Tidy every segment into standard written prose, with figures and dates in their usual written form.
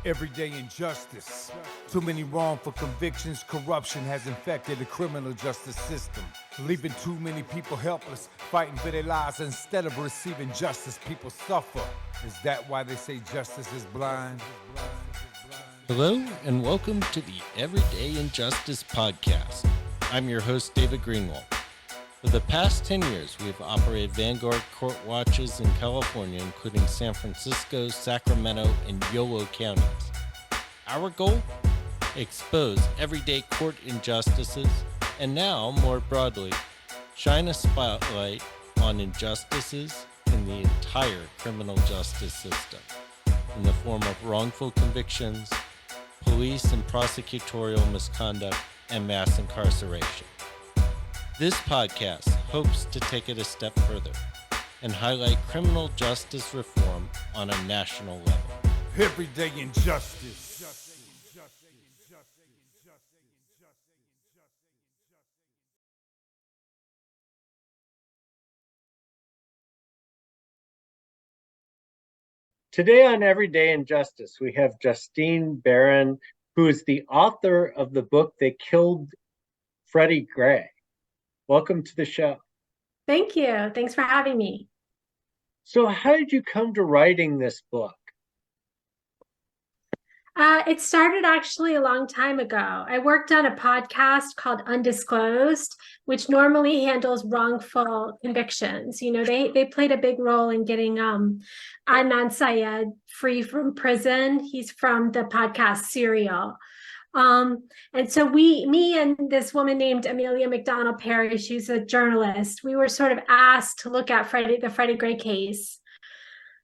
Everyday injustice. Too many wrongful convictions. Corruption has infected the criminal justice system, leaving too many people helpless, fighting for their lives. Instead of receiving justice, people suffer. Is that why they say justice is blind? Hello, and welcome to the Everyday Injustice podcast. I'm your host, David Greenwald. For the past 10 years, we have operated Vanguard court watches in California, including San Francisco, Sacramento, and Yolo counties. Our goal? Expose everyday court injustices, and now, more broadly, shine a spotlight on injustices in the entire criminal justice system, in the form of wrongful convictions, police and prosecutorial misconduct, and mass incarceration. This podcast hopes to take it a step further and highlight criminal justice reform on a national level. Everyday injustice. Today on Everyday Injustice, we have Justine Barron, who is the author of the book They Killed Freddie Gray. Welcome to the show. Thank you. Thanks for having me. So how did you come to writing this book? It started actually a long time ago. I worked on a podcast called Undisclosed, which normally handles wrongful convictions. You know, they played a big role in getting Adnan Syed free from prison. He's from the podcast Serial. And so me and this woman named Amelia McDonald Perry, she's a journalist, we were sort of asked to look at the Freddie Gray case.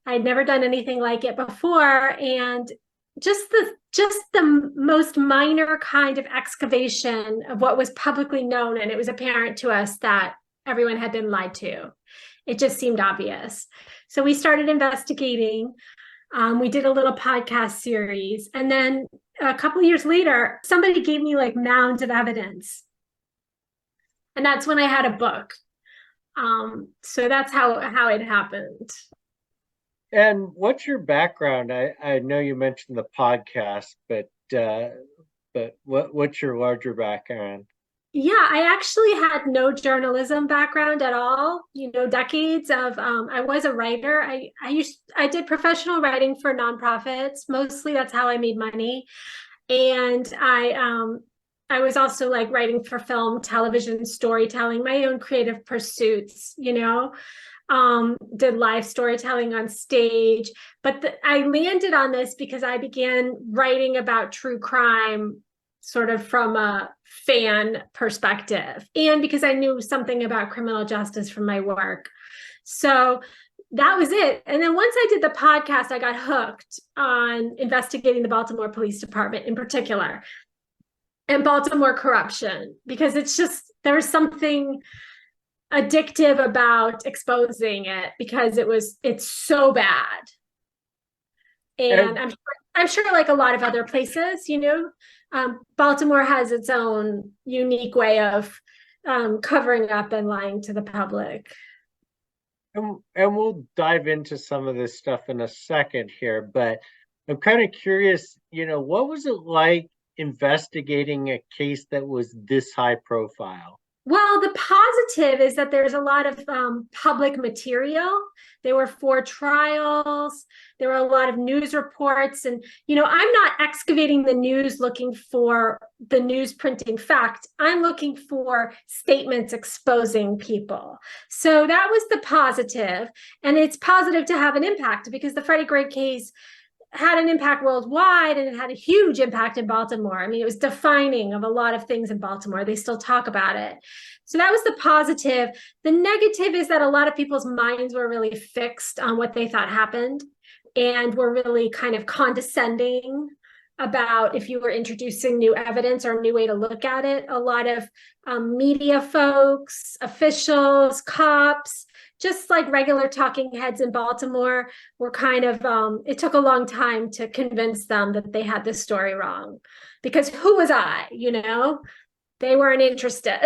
I'd never done anything like it before, and just the most minor kind of excavation of what was publicly known, and it was apparent to us that everyone had been lied to. It just seemed obvious. So we started investigating. We did a little podcast series, and then a couple of years later, somebody gave me like mounds of evidence. And that's when I had a book. So that's how it happened. And what's your background? I know you mentioned the podcast, but what's your larger background? Yeah, I actually had no journalism background at all. You know, decades of I was a writer. I did professional writing for nonprofits. Mostly that's how I made money. And I was also like writing for film, television, storytelling, my own creative pursuits, you know. Did live storytelling on stage, but I landed on this because I began writing about true crime sort of from a fan perspective, and because I knew something about criminal justice from my work. So that was it. And then once I did the podcast, I got hooked on investigating the Baltimore Police Department in particular, and Baltimore corruption, because it's just, there was something addictive about exposing it, because it's so bad. And I'm sure like a lot of other places, you know, Baltimore has its own unique way of covering up and lying to the public. And we'll dive into some of this stuff in a second here, but I'm kind of curious, you know, what was it like investigating a case that was this high profile? Well, the positive is that there's a lot of public material. There were 4 trials. There were a lot of news reports. And, you know, I'm not excavating the news looking for the news printing fact. I'm looking for statements exposing people. So that was the positive. And it's positive to have an impact, because the Freddie Gray case had an impact worldwide, and it had a huge impact in Baltimore. I mean, it was defining of a lot of things in Baltimore. They still talk about it. So that was the positive. The negative is that a lot of people's minds were really fixed on what they thought happened, and were really kind of condescending about if you were introducing new evidence or a new way to look at it. A lot of media folks, officials, cops, just like regular talking heads in Baltimore were kind of, it took a long time to convince them that they had this story wrong, because who was I, you know? They weren't interested.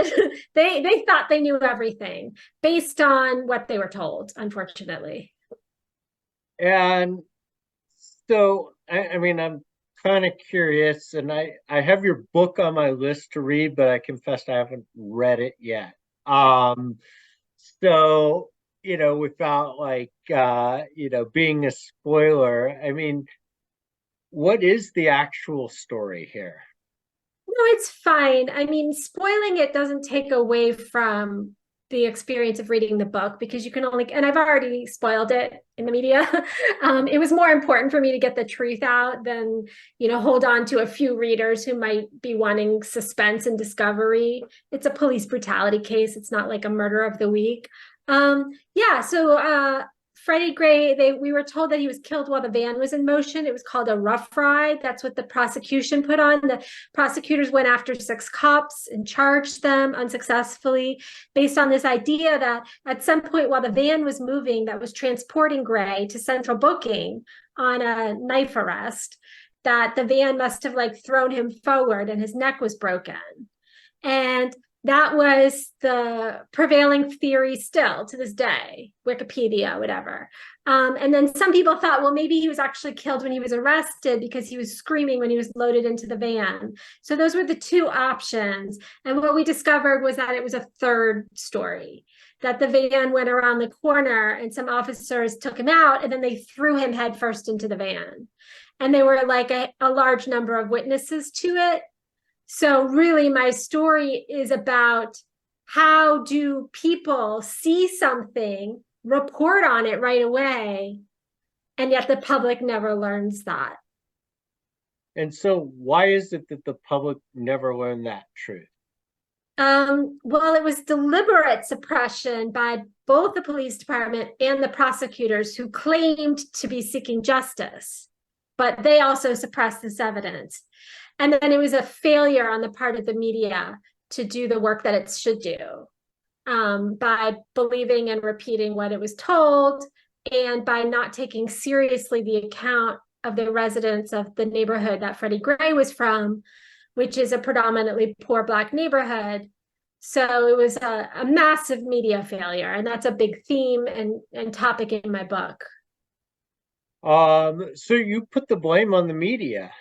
They thought they knew everything based on what they were told, unfortunately. And so, I mean, I'm kind of curious, and I have your book on my list to read, but I confess I haven't read it yet. So, without being a spoiler, I mean, what is the actual story here? No, it's fine. I mean, spoiling it doesn't take away from the experience of reading the book, because you can only, and I've already spoiled it in the media. It was more important for me to get the truth out than, hold on to a few readers who might be wanting suspense and discovery. It's a police brutality case. It's not like a murder of the week. Yeah, so Freddie Gray, we were told that he was killed while the van was in motion. It was called a rough ride. That's what the prosecution put on. The prosecutors went after 6 cops and charged them unsuccessfully, based on this idea that at some point while the van was moving, that was transporting Gray to central booking on a knife arrest, that the van must have thrown him forward and his neck was broken. And that was the prevailing theory still to this day, Wikipedia, whatever. And then some people thought, well, maybe he was actually killed when he was arrested because he was screaming when he was loaded into the van. So those were the 2 options. And what we discovered was that it was a third story, that the van went around the corner and some officers took him out and then they threw him headfirst into the van. And there were a large number of witnesses to it. So really, my story is about how do people see something, report on it right away, and yet the public never learns that. And so why is it that the public never learned that truth? Well, it was deliberate suppression by both the police department and the prosecutors, who claimed to be seeking justice, but they also suppressed this evidence. And then it was a failure on the part of the media to do the work that it should do, by believing and repeating what it was told, and by not taking seriously the account of the residents of the neighborhood that Freddie Gray was from, which is a predominantly poor Black neighborhood. So it was a massive media failure, and that's a big theme and topic in my book. So you put the blame on the media.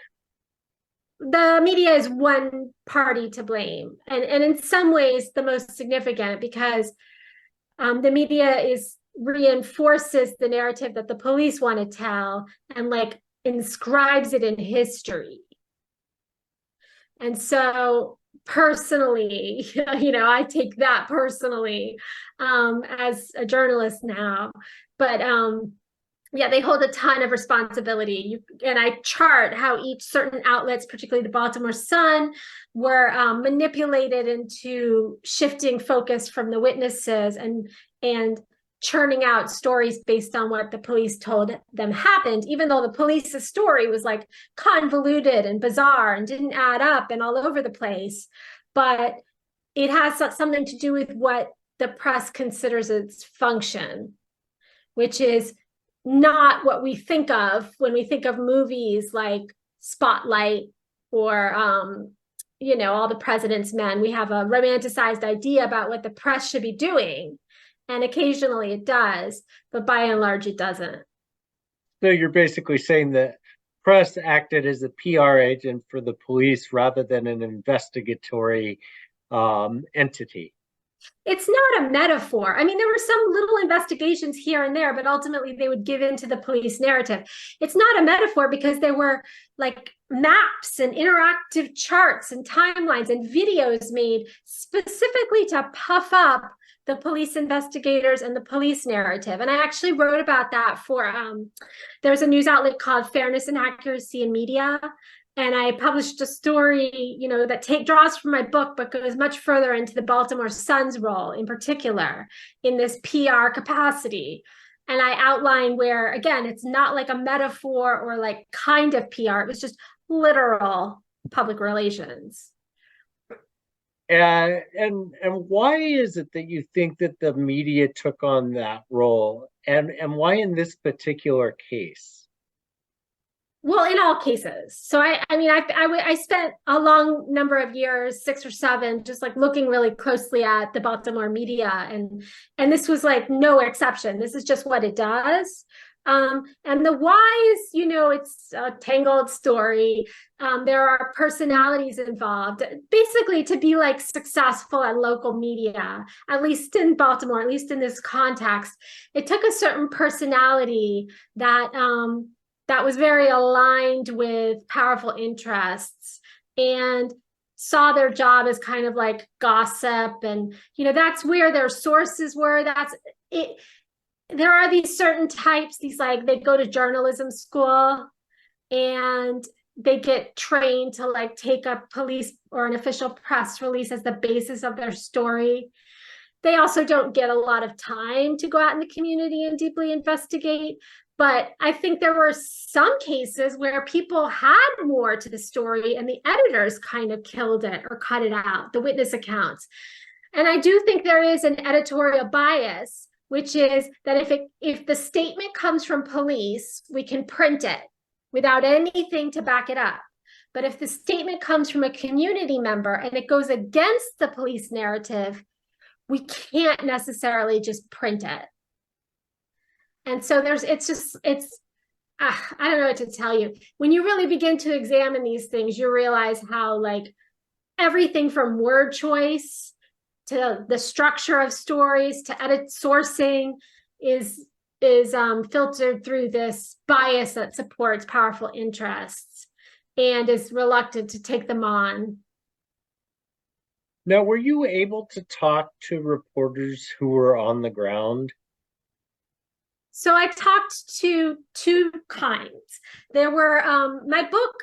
The media is one party to blame, and in some ways the most significant, because the media reinforces the narrative that the police want to tell and inscribes it in history. And so personally, I take that personally as a journalist now, but yeah, they hold a ton of responsibility. And I chart how each certain outlets, particularly the Baltimore Sun, were manipulated into shifting focus from the witnesses and churning out stories based on what the police told them happened, even though the police's story was convoluted and bizarre and didn't add up and all over the place. But it has something to do with what the press considers its function, which is not what we think of when we think of movies like Spotlight or All the President's Men. We have a romanticized idea about what the press should be doing, and occasionally it does, but by and large it doesn't. So you're basically saying that press acted as a PR agent for the police rather than an investigatory entity. It's not a metaphor. I mean, there were some little investigations here and there, but ultimately they would give in to the police narrative. It's not a metaphor because there were maps and interactive charts and timelines and videos made specifically to puff up the police investigators and the police narrative. And I actually wrote about that for, there's a news outlet called Fairness and Accuracy in Media. And I published a story, that draws from my book, but goes much further into the Baltimore Sun's role in particular in this PR capacity. And I outline where, again, it's not like a metaphor or kind of PR. It was just literal public relations. And why is it that you think that the media took on that role? And why in this particular case? Well, in all cases. So I spent a long number of years, 6 or 7, just looking really closely at the Baltimore media, and this was no exception. This is just what it does. And the whys, it's a tangled story. There are personalities involved, basically to be like successful at local media, at least in Baltimore, at least in this context. It took a certain personality that that was very aligned with powerful interests and saw their job as kind of like gossip. And, that's where their sources were. That's it. There are these certain types, they go to journalism school and they get trained to like take a police or an official press release as the basis of their story. They also don't get a lot of time to go out in the community and deeply investigate. But I think there were some cases where people had more to the story and the editors kind of killed it or cut it out, the witness accounts. And I do think there is an editorial bias, which is that if the statement comes from police, we can print it without anything to back it up. But if the statement comes from a community member and it goes against the police narrative, we can't necessarily just print it. And so I don't know what to tell you. When you really begin to examine these things, you realize how like everything from word choice to the structure of stories to edit sourcing is filtered through this bias that supports powerful interests and is reluctant to take them on. Now, were you able to talk to reporters who were on the ground? So I talked to two kinds. There were, my book,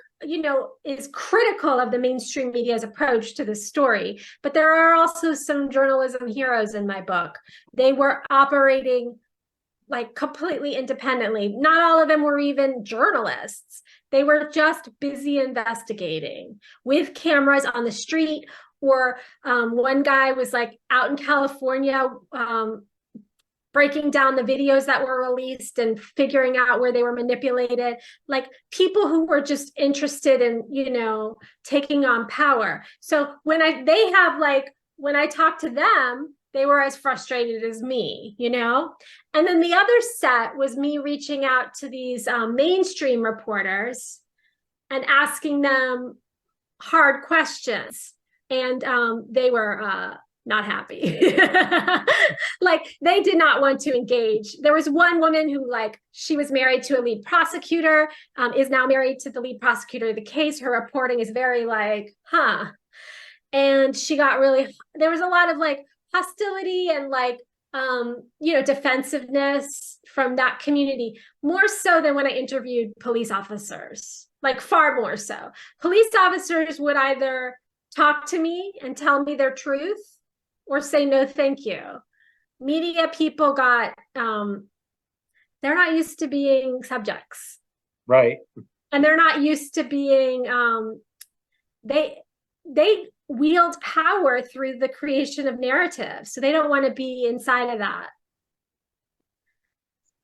is critical of the mainstream media's approach to the story, but there are also some journalism heroes in my book. They were operating like completely independently. Not all of them were even journalists. They were just busy investigating with cameras on the street, or one guy was like out in California, breaking down the videos that were released and figuring out where they were manipulated, like people who were just interested in, taking on power. So when I talked to them, they were as frustrated as me, And then the other set was me reaching out to these mainstream reporters and asking them hard questions. And they were not happy. Like they did not want to engage. There was one woman who she was married to a lead prosecutor, is now married to the lead prosecutor of the case. Her reporting is very and she got there was a lot of hostility and defensiveness from that community, more so than when I interviewed police officers, far more so. Police officers would either talk to me and tell me their truth or say no thank you. Media people got they're not used to being subjects, right? And they're not used to being they wield power through the creation of narrative, so they don't want to be inside of that.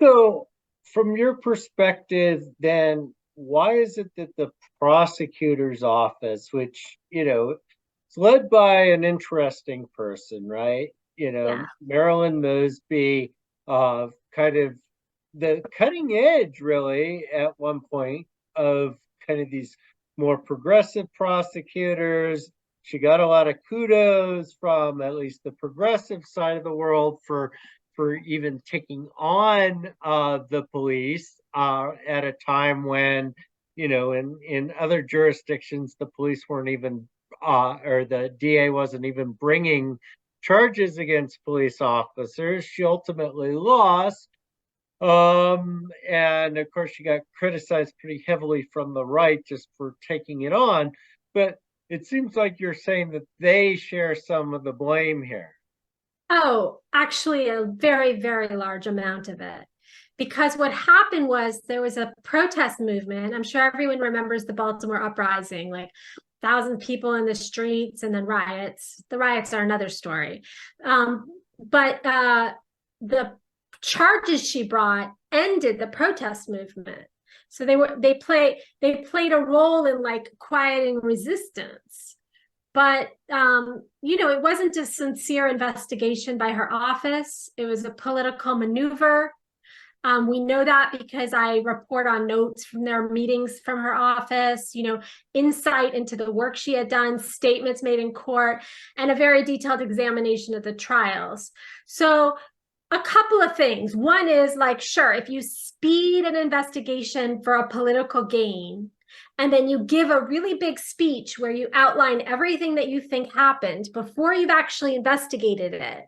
So from your perspective then, why is it that the prosecutor's office, which it's led by an interesting person, right? Marilyn Mosby, kind of the cutting edge, really, at one point of kind of these more progressive prosecutors. She got a lot of kudos from at least the progressive side of the world for even taking on the police at a time when, in other jurisdictions, the police weren't even or the DA wasn't even bringing charges against police officers. She ultimately lost. And of course, she got criticized pretty heavily from the right just for taking it on. But it seems like you're saying that they share some of the blame here. Oh, actually, a very, very large amount of it. Because what happened was there was a protest movement. I'm sure everyone remembers the Baltimore uprising, 1,000 people in the streets and then riots. The riots are another story. But the charges she brought ended the protest movement. So they played a role in quieting resistance. But it wasn't a sincere investigation by her office. It was a political maneuver. We know that because I report on notes from their meetings from her office, insight into the work she had done, statements made in court, and a very detailed examination of the trials. So a couple of things. One is like, sure, if you speed an investigation for a political gain, and then you give a really big speech where you outline everything that you think happened before you've actually investigated it,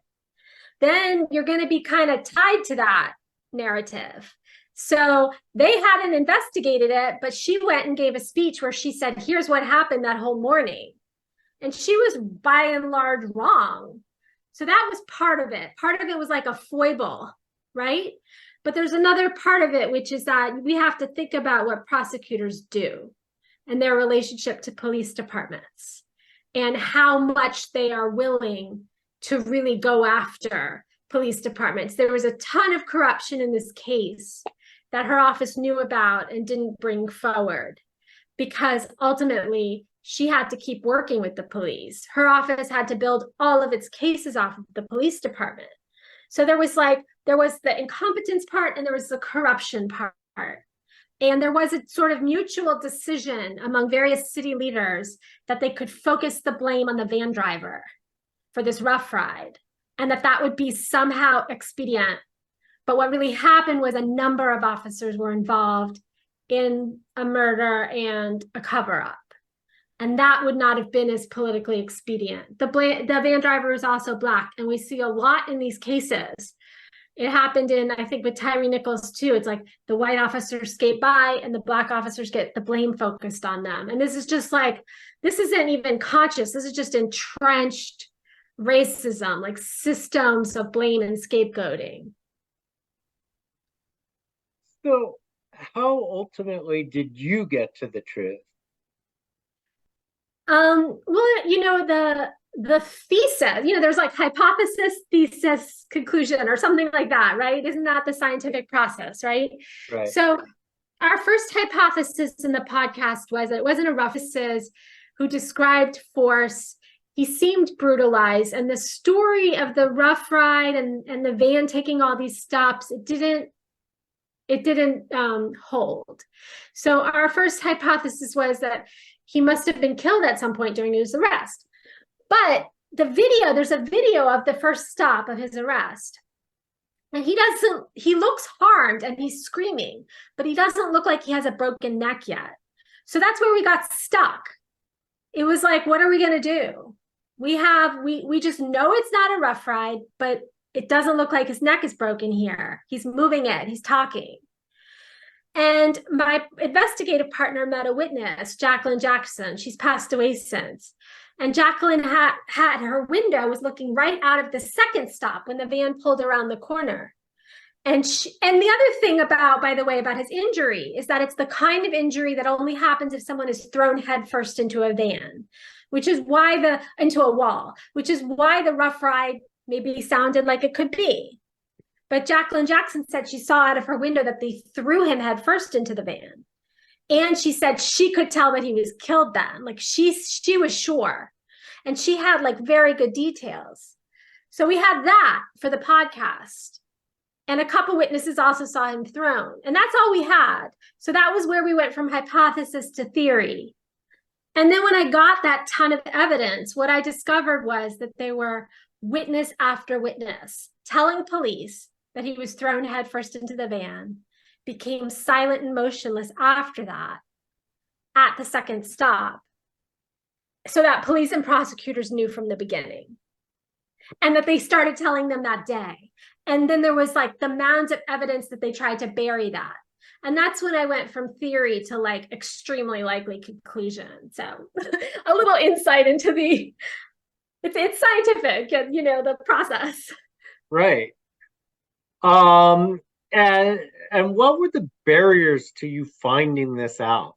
then you're going to be kind of tied to that narrative. So they hadn't investigated it, but she went and gave a speech where she said, here's what happened that whole morning. And she was by and large wrong. So that was part of it. Part of it was like a foible, right? But there's another part of it, which is that we have to think about what prosecutors do and their relationship to police departments and how much they are willing to really go after police departments. There was a ton of corruption in this case that her office knew about and didn't bring forward because ultimately she had to keep working with the police. Her office had to build all of its cases off of the police department. So there was the incompetence part and there was the corruption part. And there was a sort of mutual decision among various city leaders that they could focus the blame on the van driver for this rough ride, and that would be somehow expedient. But what really happened was a number of officers were involved in a murder and a cover-up. And that would not have been as politically expedient. The van driver is also Black, and we see a lot in these cases. It happened I think with Tyree Nichols too. It's like the white officers skate by and the Black officers get the blame focused on them. And this is just like, this isn't even conscious. This is just entrenched racism, like systems of blame and scapegoating. So how ultimately did you get to the truth? Well, the thesis, there's like hypothesis, thesis, conclusion, or something like that, right? Isn't that the scientific process, right? Right. So our first hypothesis in the podcast was that it wasn't a rough who described force. He seemed brutalized, and the story of the rough ride and the van taking all these stops, it didn't hold. So our first hypothesis was that he must have been killed at some point during his arrest. But there's a video of the first stop of his arrest. And he looks harmed and he's screaming, but he doesn't look like he has a broken neck yet. So that's where we got stuck. It was like, what are we going to do? We just know it's not a rough ride, but it doesn't look like his neck is broken here. He's moving it. He's talking. And my investigative partner met a witness, Jacqueline Jackson. She's passed away since. And Jacqueline had her window was looking right out of the second stop when the van pulled around the corner. And the other thing about his injury is that it's the kind of injury that only happens if someone is thrown headfirst into a van, into a wall, which is why the rough ride maybe sounded like it could be. But Jacqueline Jackson said she saw out of her window that they threw him headfirst into the van. And she said she could tell that he was killed then. Like she was sure. And she had like very good details. So we had that for the podcast. And a couple witnesses also saw him thrown. And that's all we had. So that was where we went from hypothesis to theory. And then when I got that ton of evidence, what I discovered was that they were witness after witness telling police that he was thrown headfirst into the van, became silent and motionless after that at the second stop, so that police and prosecutors knew from the beginning, and that they started telling them that day. And then there was like the mounds of evidence that they tried to bury that. And that's when I went from theory to like extremely likely conclusion. So a little insight into it's scientific, the process. Right. And what were the barriers to you finding this out?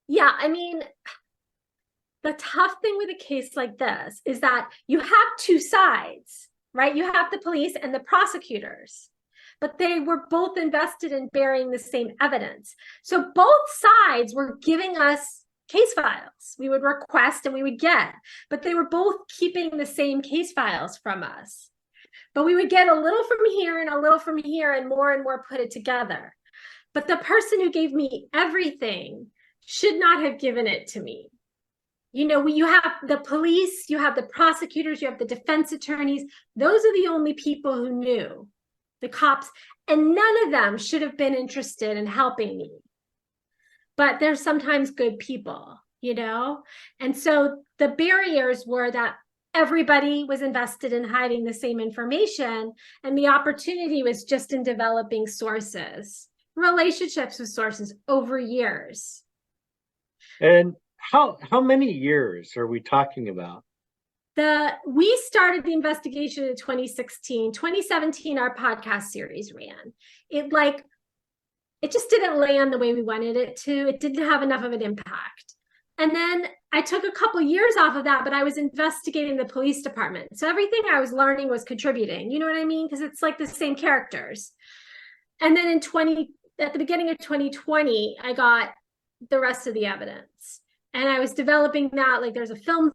Yeah, I mean, the tough thing with a case like this is that you have two sides, right? You have the police and the prosecutors, but they were both invested in burying the same evidence. So both sides were giving us case files. We would request and we would get, but they were both keeping the same case files from us. but we would get a little from here and a little from here and more put it together. But the person who gave me everything should not have given it to me. You know, you have the police, you have the prosecutors, you have the defense attorneys. Those are the only people who knew, the cops, and none of them should have been interested in helping me. But they're sometimes good people, you know? And so the barriers were that everybody was invested in hiding the same information, and the opportunity was just in developing sources, relationships with sources over years. And how many years are we talking about? We started the investigation in 2016. 2017, our podcast series ran. It just didn't land the way we wanted it to. It didn't have enough of an impact. And then I took a couple years off of that, but I was investigating the police department. So everything I was learning was contributing. You know what I mean? Because it's like the same characters. And then at the beginning of 2020, I got the rest of the evidence. And I was developing that, like there's a film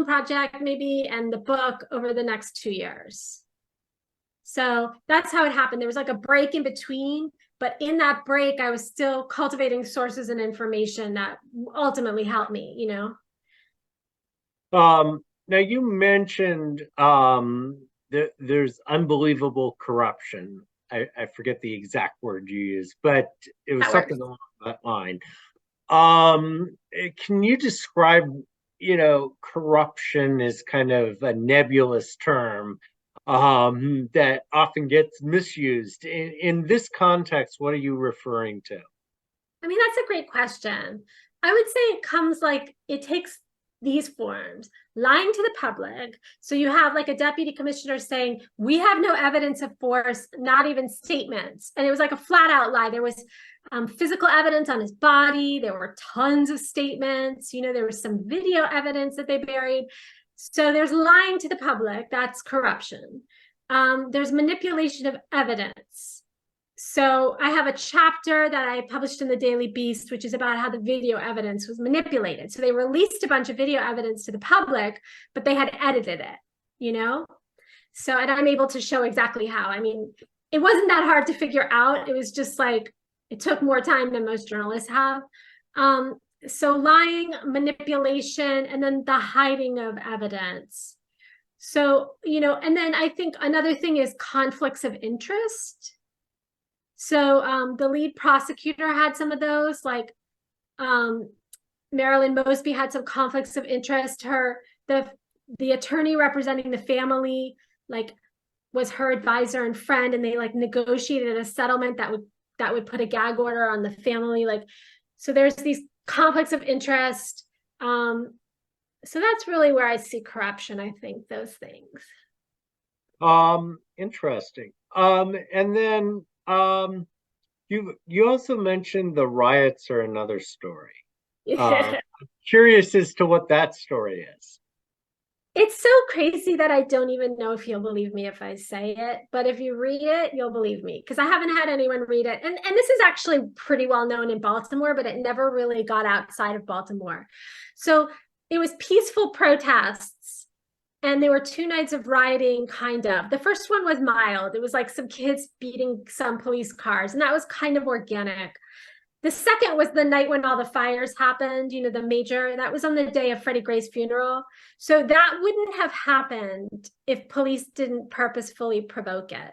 project maybe, and the book over the next 2 years. So that's how it happened. There was like a break in between, but in that break, I was still cultivating sources and information that ultimately helped me, you know? Now you mentioned there's unbelievable corruption. I forget the exact word you used, but it was something along that line. Can you describe, you know, corruption is kind of a nebulous term that often gets misused. In this context, what are you referring to? I mean, that's a great question. I would say it takes these forms: lying to the public. So you have like a deputy commissioner saying, we have no evidence of force, not even statements. And it was like a flat out lie. There was physical evidence on his body. There were tons of statements. You know, there was some video evidence that they buried. So there's lying to the public. That's corruption. There's manipulation of evidence. So I have a chapter that I published in the Daily Beast, which is about how the video evidence was manipulated. So they released a bunch of video evidence to the public, but they had edited it, you know? So, and I'm able to show exactly how. I mean, it wasn't that hard to figure out. It was just like, it took more time than most journalists have. So lying, manipulation, and then the hiding of evidence. So, you know, and then I think another thing is conflicts of interest. So the lead prosecutor had some of those, like Marilyn Mosby had some conflicts of interest. The attorney representing the family, like, was her advisor and friend, and they like negotiated a settlement that would put a gag order on the family. Like, so there's these conflicts of interest. So that's really where I see corruption, I think, those things. Interesting. And then you also mentioned the riots are another story. I'm curious as to what that story is. It's so crazy that I don't even know if you'll believe me if I say it, but if you read it, you'll believe me, because I haven't had anyone read it. And this is actually pretty well known in Baltimore, but it never really got outside of Baltimore. So it was peaceful protests, and there were 2 nights of rioting, kind of. The first one was mild. It was like some kids beating some police cars, and that was kind of organic. The second was the night when all the fires happened, you know, that was on the day of Freddie Gray's funeral. So that wouldn't have happened if police didn't purposefully provoke it.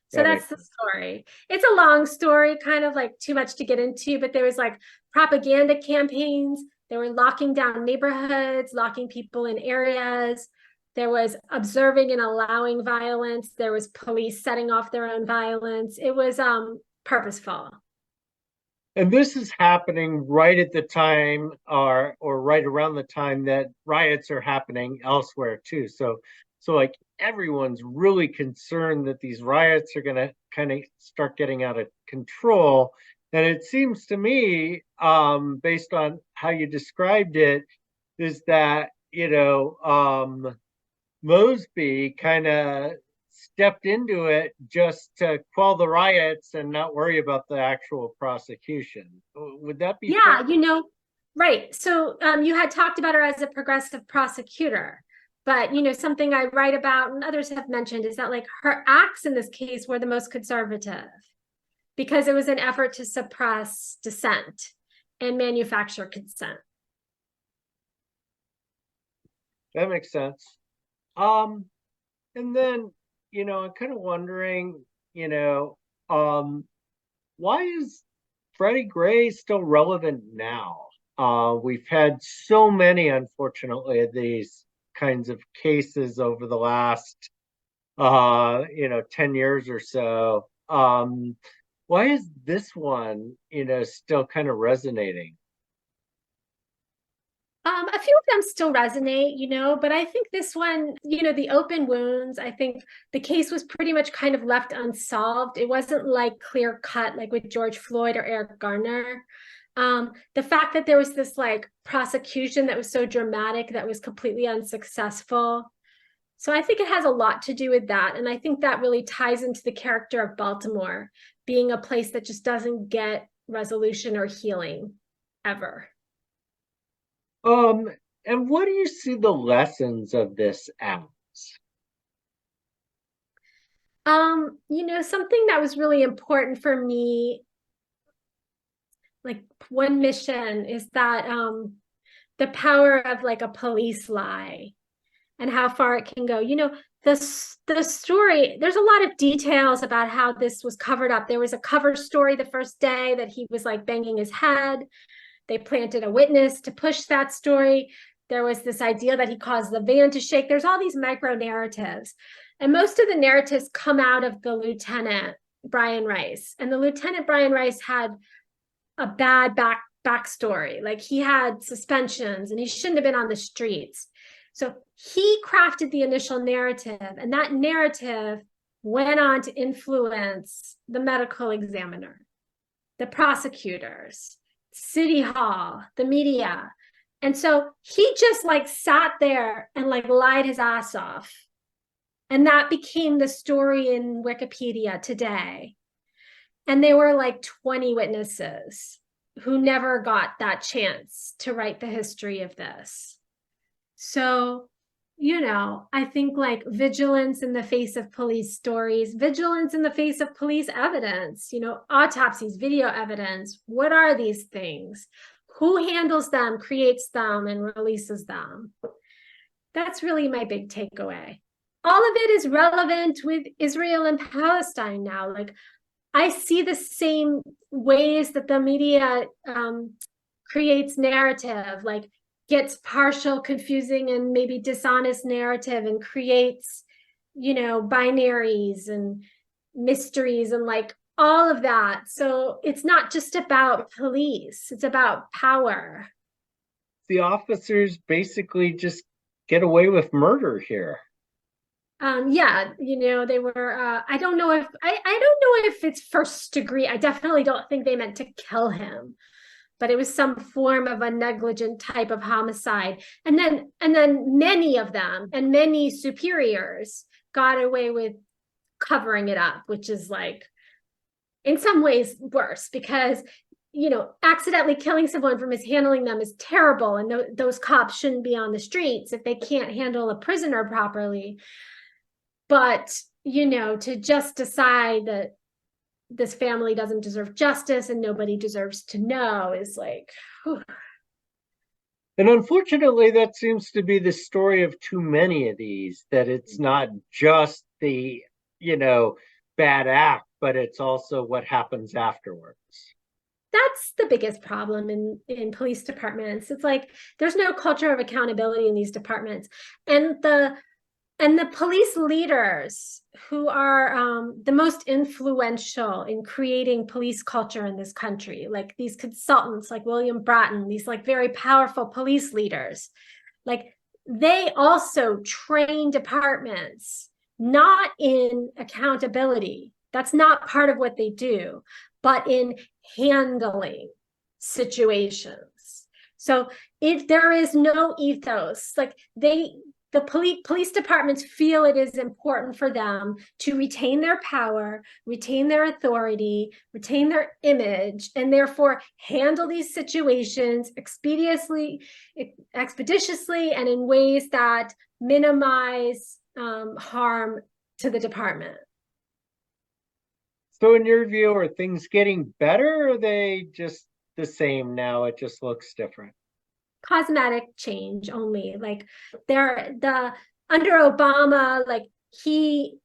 So that's the story. It's a long story, kind of like too much to get into, but there was like propaganda campaigns. They were locking down neighborhoods, locking people in areas. There was observing and allowing violence. There was police setting off their own violence. It was purposeful. And this is happening right at the time or right around the time that riots are happening elsewhere too. So like everyone's really concerned that these riots are going to kind of start getting out of control. And it seems to me, based on how you described it, is that, you know, Mosby kind of stepped into it just to quell the riots and not worry about the actual prosecution. Would that be fair? You know, right. So you had talked about her as a progressive prosecutor. But, something I write about and others have mentioned is that like her acts in this case were the most conservative because it was an effort to suppress dissent and manufacture consent. That makes sense. And then, I'm kind of wondering, why is Freddie Gray still relevant now? We've had so many, unfortunately, of these kinds of cases over the last, 10 years or so. Why is this one, still kind of resonating? A few of them still resonate, but I think this one, the open wounds, I think the case was pretty much kind of left unsolved. It wasn't like clear cut, like with George Floyd or Eric Garner. The fact that there was this like prosecution that was so dramatic that was completely unsuccessful. So I think it has a lot to do with that. And I think that really ties into the character of Baltimore being a place that just doesn't get resolution or healing ever. And what do you see the lessons of this as? Something that was really important for me, like one mission is that the power of like a police lie and how far it can go. The story, there's a lot of details about how this was covered up. There was a cover story the first day that he was like banging his head. They planted a witness to push that story. There was this idea that he caused the van to shake. There's all these micro narratives. And most of the narratives come out of the Lieutenant Brian Rice. And the Lieutenant Brian Rice had a bad backstory. Like he had suspensions and he shouldn't have been on the streets. So he crafted the initial narrative, and that narrative went on to influence the medical examiner, the prosecutors, City Hall, the media. And so he just like sat there and like lied his ass off. And that became the story in Wikipedia today. And there were like 20 witnesses who never got that chance to write the history of this. So, I think like vigilance in the face of police stories, vigilance in the face of police evidence, autopsies, video evidence. What are these things? Who handles them, creates them, and releases them? That's really my big takeaway. All of it is relevant with Israel and Palestine now. Like, I see the same ways that the media creates narrative, like gets partial, confusing, and maybe dishonest narrative and creates, binaries and mysteries and like all of that. So it's not just about police, it's about power. The officers basically just get away with murder here. Yeah, they were, I don't know if it's first degree. I definitely don't think they meant to kill him, but it was some form of a negligent type of homicide. And then many of them and many superiors got away with covering it up, which is like, in some ways worse because, accidentally killing someone for mishandling them is terrible. And those cops shouldn't be on the streets if they can't handle a prisoner properly. But, to just decide that this family doesn't deserve justice and nobody deserves to know is like, whew. And unfortunately, that seems to be the story of too many of these, that it's not just the, bad act, but it's also what happens afterwards. That's the biggest problem in police departments. It's like, there's no culture of accountability in these departments. And the police leaders who are the most influential in creating police culture in this country, like these consultants like William Bratton, these like very powerful police leaders, like they also train departments not in accountability. That's not part of what they do, but in handling situations. So if there is no ethos, like the the police departments feel it is important for them to retain their power, retain their authority, retain their image, and therefore handle these situations expeditiously and in ways that minimize harm to the department. So in your view, are things getting better, or are they just the same now? It just looks different. Cosmetic change only. Like under Obama, like he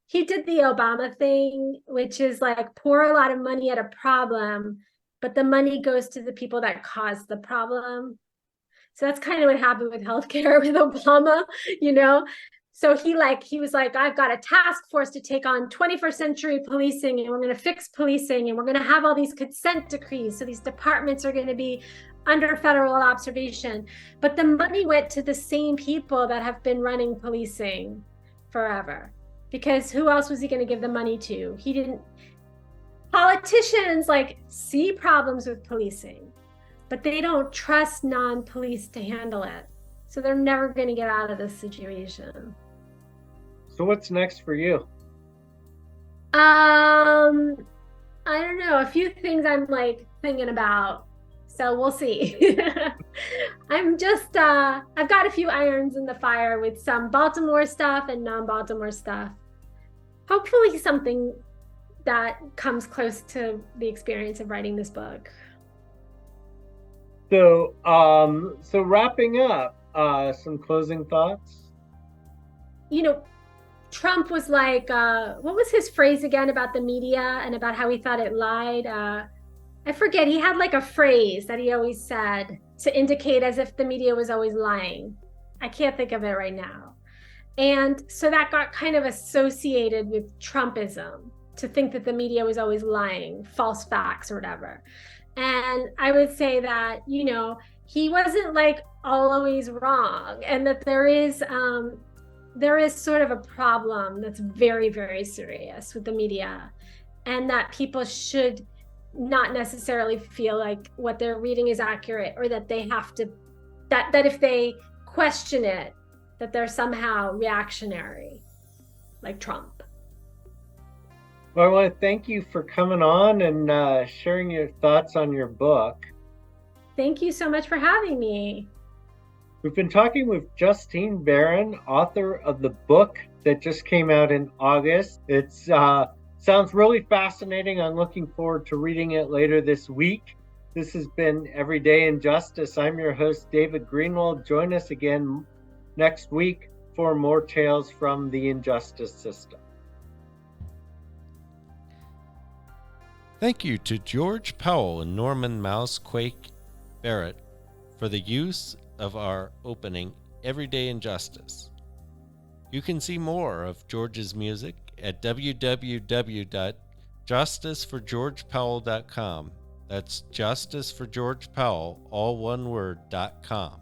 he did the Obama thing, which is like pour a lot of money at a problem, but the money goes to the people that caused the problem. So that's kind of what happened with healthcare with Obama, you know? So he was like, I've got a task force to take on 21st century policing, and we're going to fix policing, and we're going to have all these consent decrees. So these departments are going to be under federal observation. But the money went to the same people that have been running policing forever. Because who else was he going to give the money to? He didn't. Politicians like see problems with policing, but they don't trust non-police to handle it. So they're never going to get out of this situation. So what's next for you? I don't know. A few things I'm like thinking about. So we'll see. I'm just, I've got a few irons in the fire with some Baltimore stuff and non-Baltimore stuff. Hopefully something that comes close to the experience of writing this book. So, so wrapping up, some closing thoughts? You know, Trump was like, what was his phrase again about the media and about how he thought it lied? I forget. He had like a phrase that he always said to indicate as if the media was always lying. I can't think of it right now. And so that got kind of associated with Trumpism, to think that the media was always lying, false facts or whatever. And I would say that, you know, he wasn't like always wrong, and that there is sort of a problem that's very, very serious with the media, and that people should not necessarily feel like what they're reading is accurate, or that they have to, that if they question it, that they're somehow reactionary, like Trump. Well, I want to thank you for coming on and sharing your thoughts on your book. Thank you so much for having me. We've been talking with Justine Barron, author of the book that just came out in August. It's sounds really fascinating. I'm looking forward to reading it later this week. This has been Everyday Injustice. I'm your host, David Greenwald. Join us again next week for more tales from the injustice system. Thank you to George Powell and Norman Mousequake Barrett for the use of our opening, Everyday Injustice. You can see more of George's music at www.justiceforgeorgepowell.com. That's Justice for George Powell, all one word, .com.